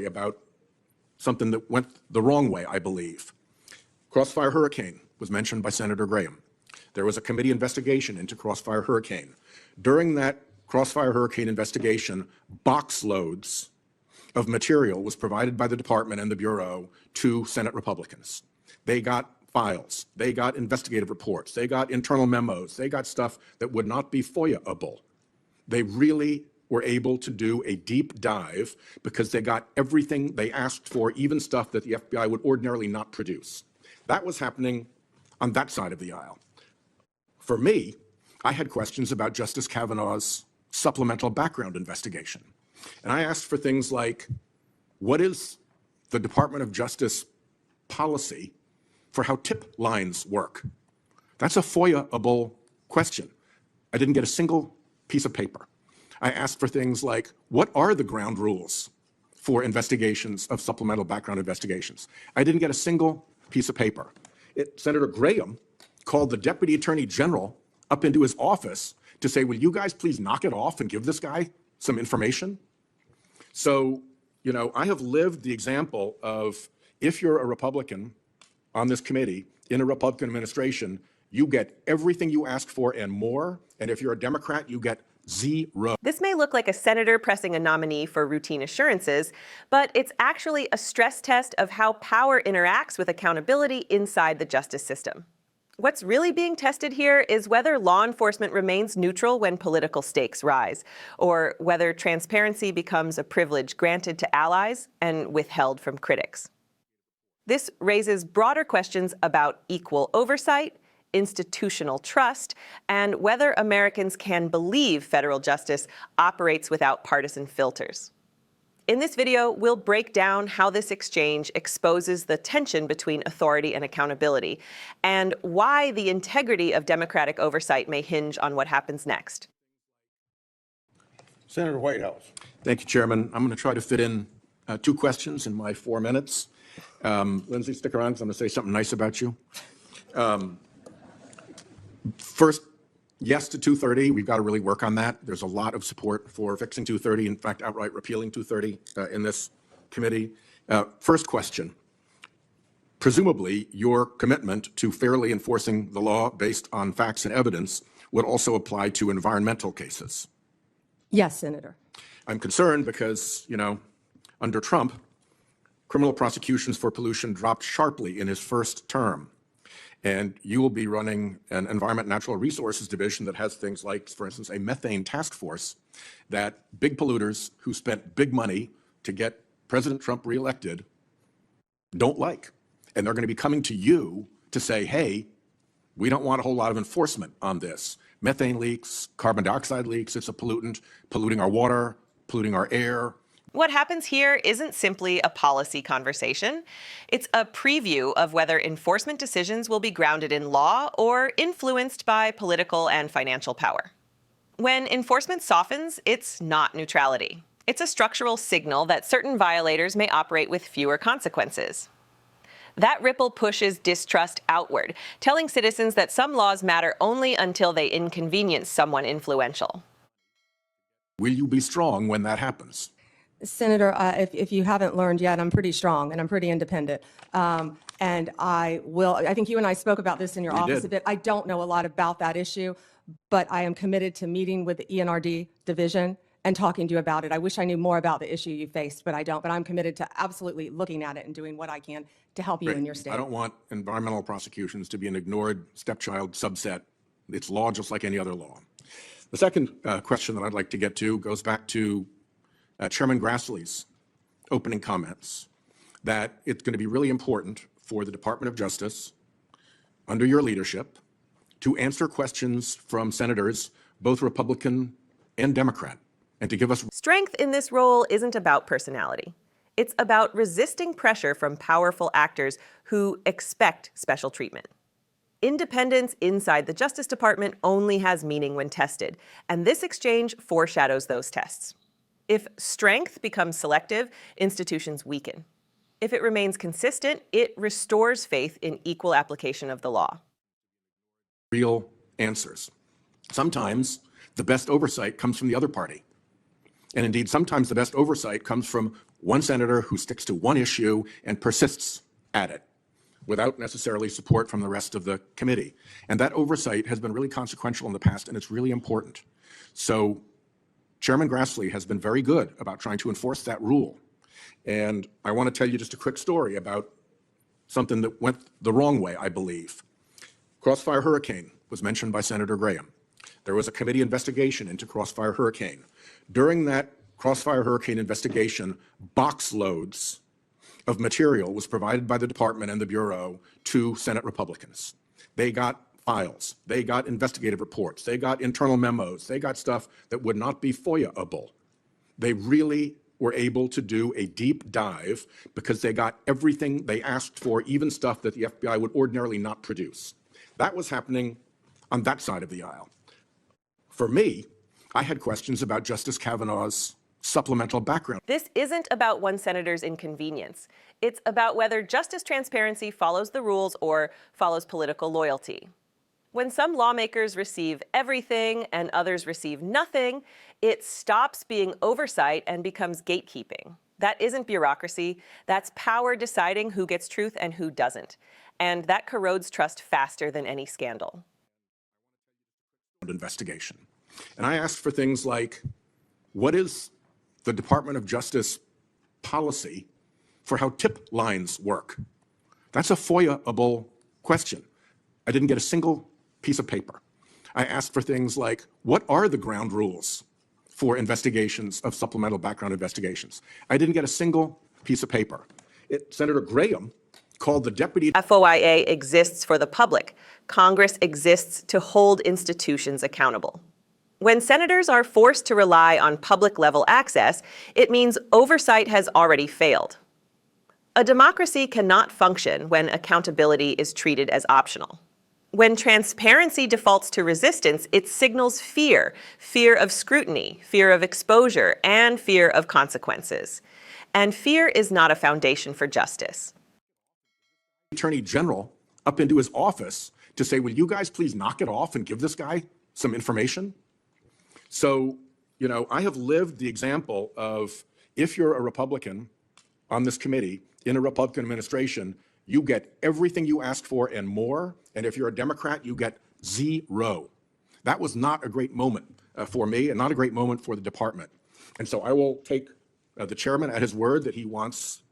about something that went the wrong way, I believe. Crossfire Hurricane was mentioned by Senator Graham. There was a committee investigation into Crossfire Hurricane. During that Crossfire Hurricane investigation, box loads of material was provided by the department and the Bureau to Senate Republicans. They got files, they got investigative reports, they got internal memos, they got stuff that would not be FOIA-able. They really were able to do a deep dive because they got everything they asked for, even stuff that the FBI would ordinarily not produce. That was happening on that side of the aisle. For me, I had questions about Justice Kavanaugh's supplemental background investigation. And I asked for things like, what is the Department of Justice policy for how tip lines work? That's a FOIA-able question. I didn't get a single piece of paper. I asked for things like, what are the ground rules for investigations of supplemental background investigations? I didn't get a single piece of paper. Senator Graham called the Deputy Attorney General up into his office to say, will you guys please knock it off and give this guy some information? So, you know, I have lived the example of, if you're a Republican on this committee in a Republican administration, you get everything you ask for and more. And if you're a Democrat, you get zero. This may look like a senator pressing a nominee for routine assurances, but it's actually a stress test of how power interacts with accountability inside the justice system. What's really being tested here is whether law enforcement remains neutral when political stakes rise, or whether transparency becomes a privilege granted to allies and withheld from critics. This raises broader questions about equal oversight, institutional trust, and whether Americans can believe federal justice operates without partisan filters. In this video, we'll break down how this exchange exposes the tension between authority and accountability, and why the integrity of democratic oversight may hinge on what happens next. Senator Whitehouse. Thank you, Chairman. I'm going to try to fit in 2 questions in my 4 minutes. Lindsay, stick around because I'm going to say something nice about you. First, yes to 230. We've got to really work on that. There's a lot of support for fixing 230, in fact, outright repealing 230 in this committee. First question. Presumably, your commitment to fairly enforcing the law based on facts and evidence would also apply to environmental cases. Yes, Senator. I'm concerned because, you know, under Trump, criminal prosecutions for pollution dropped sharply in his first term. And you will be running an Environment and Natural Resources Division that has things like, for instance, a methane task force that big polluters who spent big money to get President Trump reelected don't like. And they're going to be coming to you to say, hey, we don't want a whole lot of enforcement on this. Methane leaks, carbon dioxide leaks, it's a pollutant, polluting our water, polluting our air. What happens here isn't simply a policy conversation. It's a preview of whether enforcement decisions will be grounded in law or influenced by political and financial power. When enforcement softens, it's not neutrality. It's a structural signal that certain violators may operate with fewer consequences. That ripple pushes distrust outward, telling citizens that some laws matter only until they inconvenience someone influential. Will you be strong when that happens? Senator, if you haven't learned yet, I'm pretty strong and I'm pretty independent. And I think you and I spoke about this in your office a bit. I don't know a lot about that issue, but I am committed to meeting with the ENRD division and talking to you about it. I wish I knew more about the issue you faced, but I don't. But I'm committed to absolutely looking at it and doing what I can to help you in your state. I don't want environmental prosecutions to be an ignored stepchild subset. It's law just like any other law. The second question that I'd like to get to goes back to Chairman Grassley's opening comments, that it's going to be really important for the Department of Justice, under your leadership, to answer questions from senators, both Republican and Democrat, and to give us strength in this role isn't about personality. It's about resisting pressure from powerful actors who expect special treatment. Independence inside the Justice Department only has meaning when tested, and this exchange foreshadows those tests. If strength becomes selective, institutions weaken. If it remains consistent, it restores faith in equal application of the law. Real answers. Sometimes the best oversight comes from the other party. And indeed, sometimes the best oversight comes from one senator who sticks to one issue and persists at it without necessarily support from the rest of the committee. And that oversight has been really consequential in the past, and it's really important. So Chairman Grassley has been very good about trying to enforce that rule. And I want to tell you just a quick story about something that went the wrong way, I believe. Crossfire Hurricane was mentioned by Senator Graham. There was a committee investigation into Crossfire Hurricane. During that Crossfire Hurricane investigation, box loads of material was provided by the department and the Bureau to Senate Republicans. They got files, they got investigative reports, they got internal memos, they got stuff that would not be FOIA-able. They really were able to do a deep dive because they got everything they asked for, even stuff that the FBI would ordinarily not produce. That was happening on that side of the aisle. For me, I had questions about Justice Kavanaugh's supplemental background. This isn't about one senator's inconvenience. It's about whether justice transparency follows the rules or follows political loyalty. When some lawmakers receive everything and others receive nothing, it stops being oversight and becomes gatekeeping. That isn't bureaucracy. That's power deciding who gets truth and who doesn't. And that corrodes trust faster than any scandal. Investigation. And I asked for things like, what is the Department of Justice policy for how tip lines work? That's a FOIA-able question. I didn't get a single piece of paper. I asked for things like, what are the ground rules for investigations of supplemental background investigations? I didn't get a single piece of paper. Senator Graham called the deputy. FOIA exists for the public. Congress exists to hold institutions accountable. When senators are forced to rely on public-level access, it means oversight has already failed. A democracy cannot function when accountability is treated as optional. When transparency defaults to resistance, it signals fear, fear of scrutiny, fear of exposure, and fear of consequences. And fear is not a foundation for justice. Attorney General up into his office to say, will you guys please knock it off and give this guy some information? So, you know, I have lived the example of if you're a Republican on this committee in a Republican administration, you get everything you ask for and more. And if you're a Democrat, you get zero. That was not a great moment for me and not a great moment for the department. And so I will take the chairman at his word that he wants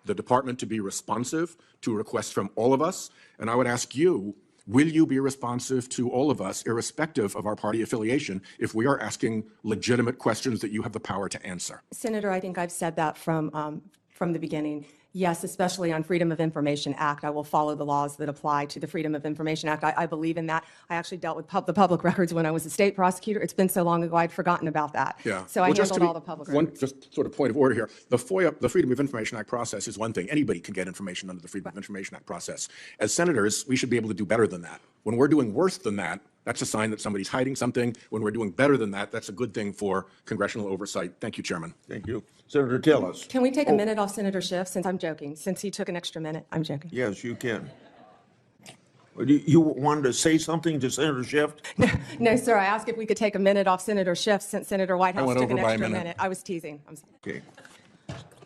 the department to be responsive to requests from all of us. And I would ask you, will you be responsive to all of us, irrespective of our party affiliation, if we are asking legitimate questions that you have the power to answer? Senator, I think I've said that from the beginning. Yes, especially on Freedom of Information Act, I will follow the laws that apply to the Freedom of Information Act. I believe in that. I actually dealt with the public records when I was a state prosecutor. It's been so long ago, I'd forgotten about that. Yeah. So I handled all the public records. One just sort of point of order here. The FOIA, the Freedom of Information Act process is one thing. Anybody can get information under the Freedom of Information Act process. As senators, we should be able to do better than that. When we're doing worse than that, that's a sign that somebody's hiding something. When we're doing better than that, that's a good thing for congressional oversight. Thank you, Chairman. Thank you. Senator Tillis. Can we take a minute off Senator Schiff, since I'm joking, since he took an extra minute? I'm joking. Yes, you can. You wanted to say something to Senator Schiff? No, sir, I asked if we could take a minute off Senator Schiff since Senator Whitehouse went took an over by a extra minute. minute. I was teasing. I'm sorry. Okay.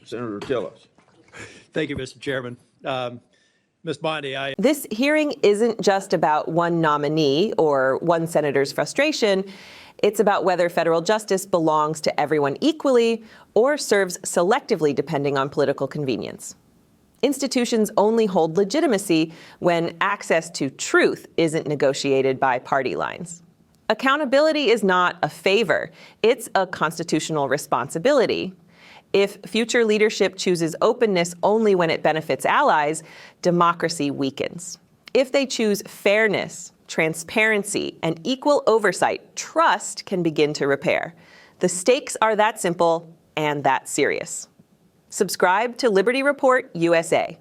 Senator Tillis. Thank you, Mr. Chairman. Ms. Bondi, This hearing isn't just about one nominee or one senator's frustration. It's about whether federal justice belongs to everyone equally or serves selectively depending on political convenience. Institutions only hold legitimacy when access to truth isn't negotiated by party lines. Accountability is not a favor. It's a constitutional responsibility. If future leadership chooses openness only when it benefits allies, democracy weakens. If they choose fairness, transparency, and equal oversight, trust can begin to repair. The stakes are that simple and that serious. Subscribe to Liberty Report USA.